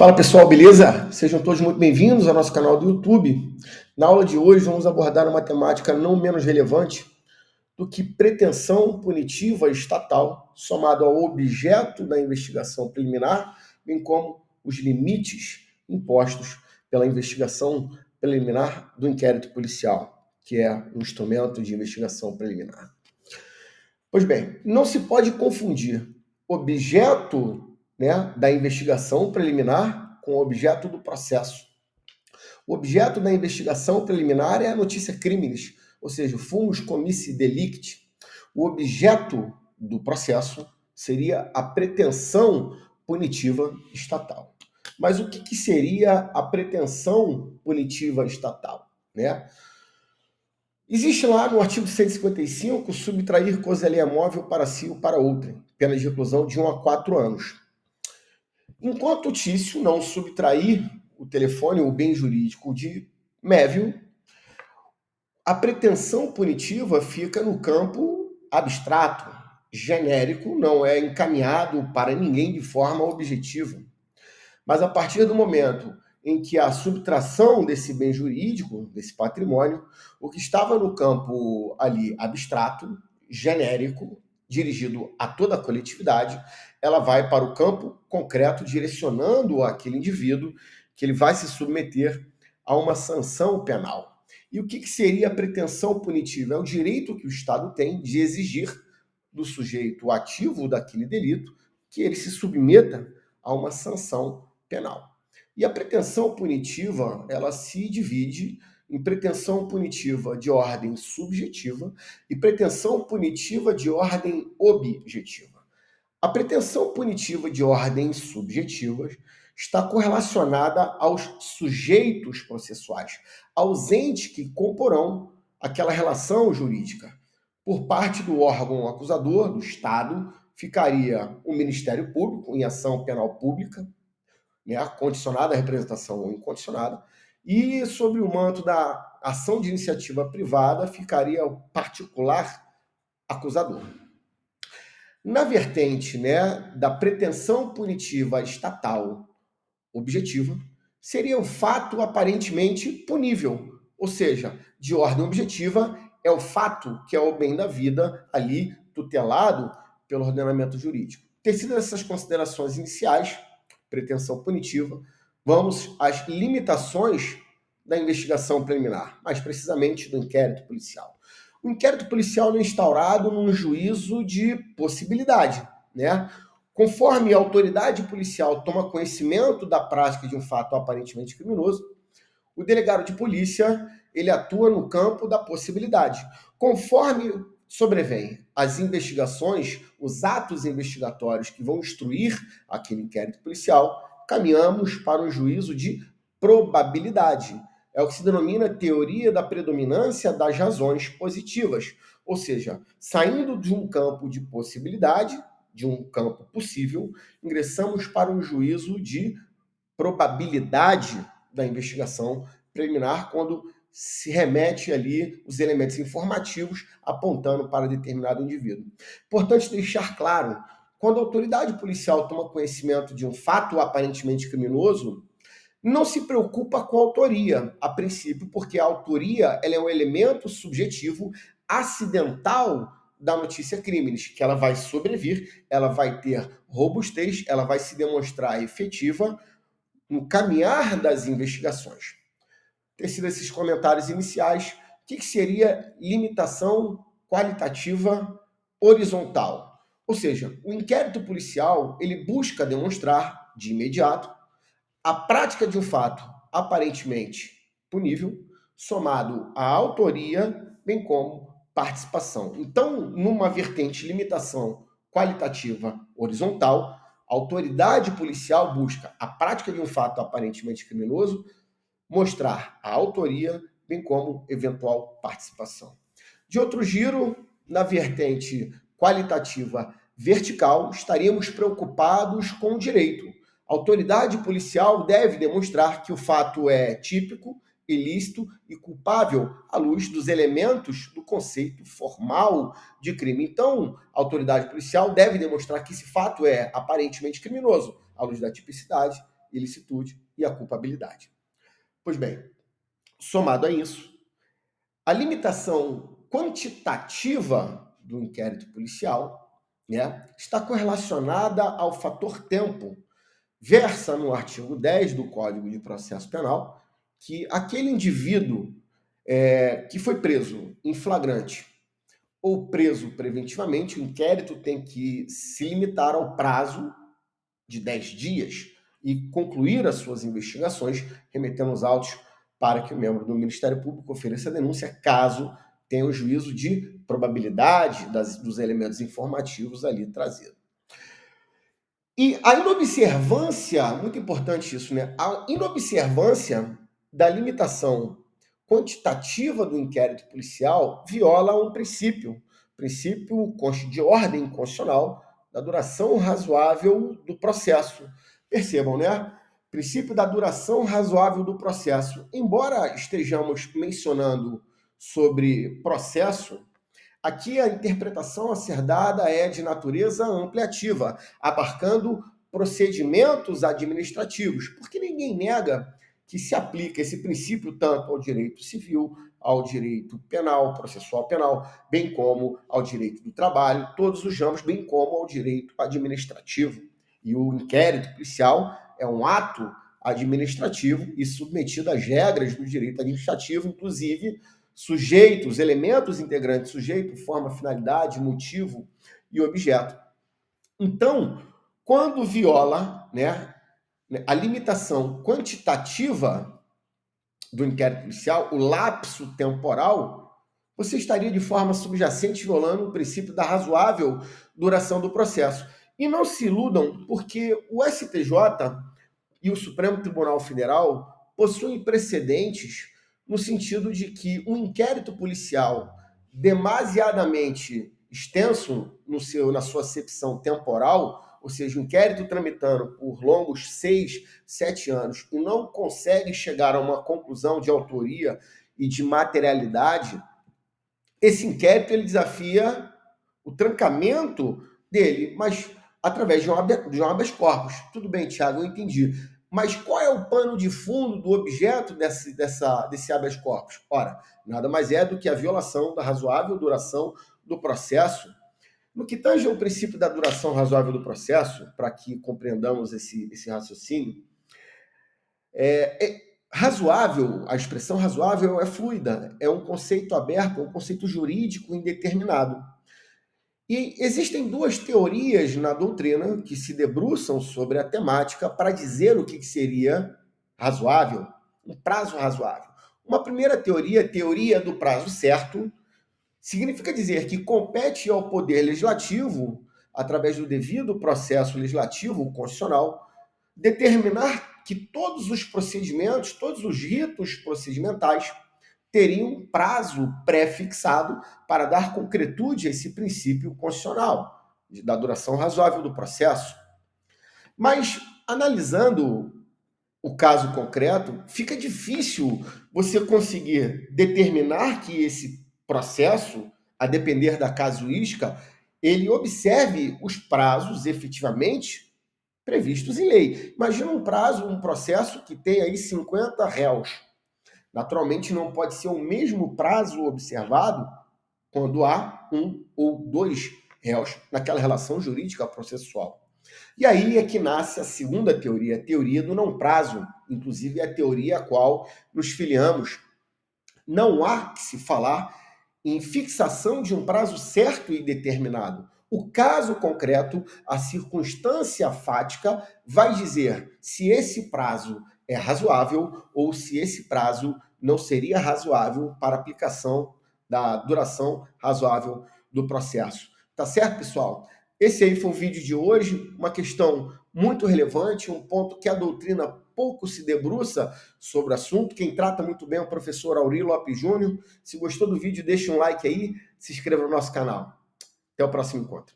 Fala pessoal, beleza? Sejam todos muito bem-vindos ao nosso canal do YouTube. Na aula de hoje vamos abordar uma temática não menos relevante do que pretensão punitiva estatal, somado ao objeto da investigação preliminar, bem como os limites impostos pela investigação preliminar do inquérito policial, que é um instrumento de investigação preliminar. Pois bem, não se pode confundir objeto, da investigação preliminar com o objeto do processo. O objeto da investigação preliminar é a notícia criminis, ou seja, o fumus comissi delicti. O objeto do processo seria a pretensão punitiva estatal. Mas o que seria a pretensão punitiva estatal, Existe lá no artigo 155 subtrair coisa alheia móvel para si ou para outrem, pena de reclusão de 1 a 4 anos. Enquanto o Tício não subtrair o telefone ou o bem jurídico de Mévio, a pretensão punitiva fica no campo abstrato, genérico, não é encaminhado para ninguém de forma objetiva. Mas a partir do momento em que a subtração desse bem jurídico, desse patrimônio, o que estava no campo ali abstrato, genérico, dirigido a toda a coletividade, ela vai para o campo concreto, direcionando aquele indivíduo que ele vai se submeter a uma sanção penal. E o que seria a pretensão punitiva? É o direito que o Estado tem de exigir do sujeito ativo daquele delito que ele se submeta a uma sanção penal. E a pretensão punitiva, ela se divide em pretensão punitiva de ordem subjetiva e pretensão punitiva de ordem objetiva. A pretensão punitiva de ordem subjetiva está correlacionada aos sujeitos processuais, aos entes que comporão aquela relação jurídica. Por parte do órgão acusador, do Estado, ficaria o Ministério Público em ação penal pública, condicionada à representação ou incondicionada, e sobre o manto da ação de iniciativa privada ficaria o particular acusador. Na vertente da pretensão punitiva estatal objetiva, seria o fato aparentemente punível, ou seja, de ordem objetiva, é o fato que é o bem da vida ali tutelado pelo ordenamento jurídico. Tecidas essas considerações iniciais, pretensão punitiva, vamos às limitações da investigação preliminar, mais precisamente do inquérito policial. O inquérito policial é instaurado num juízo de possibilidade, Conforme a autoridade policial toma conhecimento da prática de um fato aparentemente criminoso, o delegado de polícia ele atua no campo da possibilidade. Conforme sobrevêm as investigações, os atos investigatórios que vão instruir aquele inquérito policial, caminhamos para um juízo de probabilidade. É o que se denomina teoria da predominância das razões positivas. Ou seja, saindo de um campo de possibilidade, de um campo possível, ingressamos para um juízo de probabilidade da investigação preliminar, quando se remete ali os elementos informativos apontando para determinado indivíduo. Importante deixar claro, quando a autoridade policial toma conhecimento de um fato aparentemente criminoso, não se preocupa com a autoria, a princípio, porque a autoria ela é um elemento subjetivo acidental da notícia criminis, que ela vai sobrevir, ela vai ter robustez, ela vai se demonstrar efetiva no caminhar das investigações. Tecido esses comentários iniciais, o que seria limitação qualitativa horizontal? Ou seja, o inquérito policial ele busca demonstrar de imediato a prática de um fato aparentemente punível, somado à autoria, bem como participação. Então, numa vertente limitação qualitativa horizontal, a autoridade policial busca a prática de um fato aparentemente criminoso, mostrar a autoria, bem como eventual participação. De outro giro, na vertente qualitativa vertical, estaríamos preocupados com o direito. A autoridade policial deve demonstrar que o fato é típico, ilícito e culpável à luz dos elementos do conceito formal de crime. Então, a autoridade policial deve demonstrar que esse fato é aparentemente criminoso, à luz da tipicidade ilicitude e a culpabilidade. Pois bem, somado a isso, a limitação quantitativa do inquérito policial, né, está correlacionada ao fator tempo. Versa no artigo 10 do Código de Processo Penal que aquele indivíduo que foi preso em flagrante ou preso preventivamente, o inquérito tem que se limitar ao prazo de 10 dias e concluir as suas investigações, remetendo os autos para que o membro do Ministério Público ofereça a denúncia, caso tenha o juízo de probabilidade dos elementos informativos ali trazidos. E a inobservância, muito importante isso, né? A inobservância da limitação quantitativa do inquérito policial viola um princípio de ordem constitucional da duração razoável do processo. Percebam, né? Princípio da duração razoável do processo. Embora estejamos mencionando sobre processo, aqui a interpretação a ser dada é de natureza ampliativa, abarcando procedimentos administrativos, porque ninguém nega que se aplica esse princípio tanto ao direito civil, ao direito penal, processual penal, bem como ao direito do trabalho, todos os ramos, bem como ao direito administrativo. E o inquérito policial é um ato administrativo e submetido às regras do direito administrativo, inclusive sujeitos, elementos integrantes, sujeito, forma, finalidade, motivo e objeto. Então, quando viola, né, a limitação quantitativa do inquérito policial, o lapso temporal, você estaria de forma subjacente violando o princípio da razoável duração do processo. E não se iludam, porque o STJ e o Supremo Tribunal Federal possuem precedentes no sentido de que um inquérito policial demasiadamente extenso na sua acepção temporal, ou seja, o inquérito tramitando por longos 6, 7 anos e não consegue chegar a uma conclusão de autoria e de materialidade, esse inquérito ele desafia o trancamento dele, mas através de um habeas corpus. Tudo bem, Tiago, eu entendi. Mas qual é o pano de fundo do objeto desse habeas corpus? Ora, nada mais é do que a violação da razoável duração do processo. No que tange ao princípio da duração razoável do processo, para que compreendamos esse raciocínio, razoável, a expressão razoável é fluida, é um conceito aberto, é um conceito jurídico indeterminado. E existem duas teorias na doutrina que se debruçam sobre a temática para dizer o que seria razoável, um prazo razoável. Uma primeira teoria, teoria do prazo certo, significa dizer que compete ao Poder Legislativo, através do devido processo legislativo constitucional, determinar que todos os procedimentos, todos os ritos procedimentais teriam um prazo pré-fixado para dar concretude a esse princípio constitucional, da duração razoável do processo. Mas, analisando o caso concreto, fica difícil você conseguir determinar que esse processo, a depender da casuística, ele observe os prazos efetivamente previstos em lei. Imagina um processo que tem aí 50 réus. Naturalmente, não pode ser o mesmo prazo observado quando há um ou dois réus naquela relação jurídica processual. E aí é que nasce a segunda teoria, a teoria do não prazo, inclusive a teoria a qual nos filiamos. Não há que se falar em fixação de um prazo certo e determinado. O caso concreto, a circunstância fática, vai dizer se esse prazo é razoável ou se esse prazo não seria razoável para aplicação da duração razoável do processo. Tá certo, pessoal? Esse aí foi o vídeo de hoje, uma questão muito relevante, um ponto que a doutrina pouco se debruça sobre o assunto. Quem trata muito bem é o professor Auri Lopes Júnior. Se gostou do vídeo, deixe um like aí, se inscreva no nosso canal. Até o próximo encontro.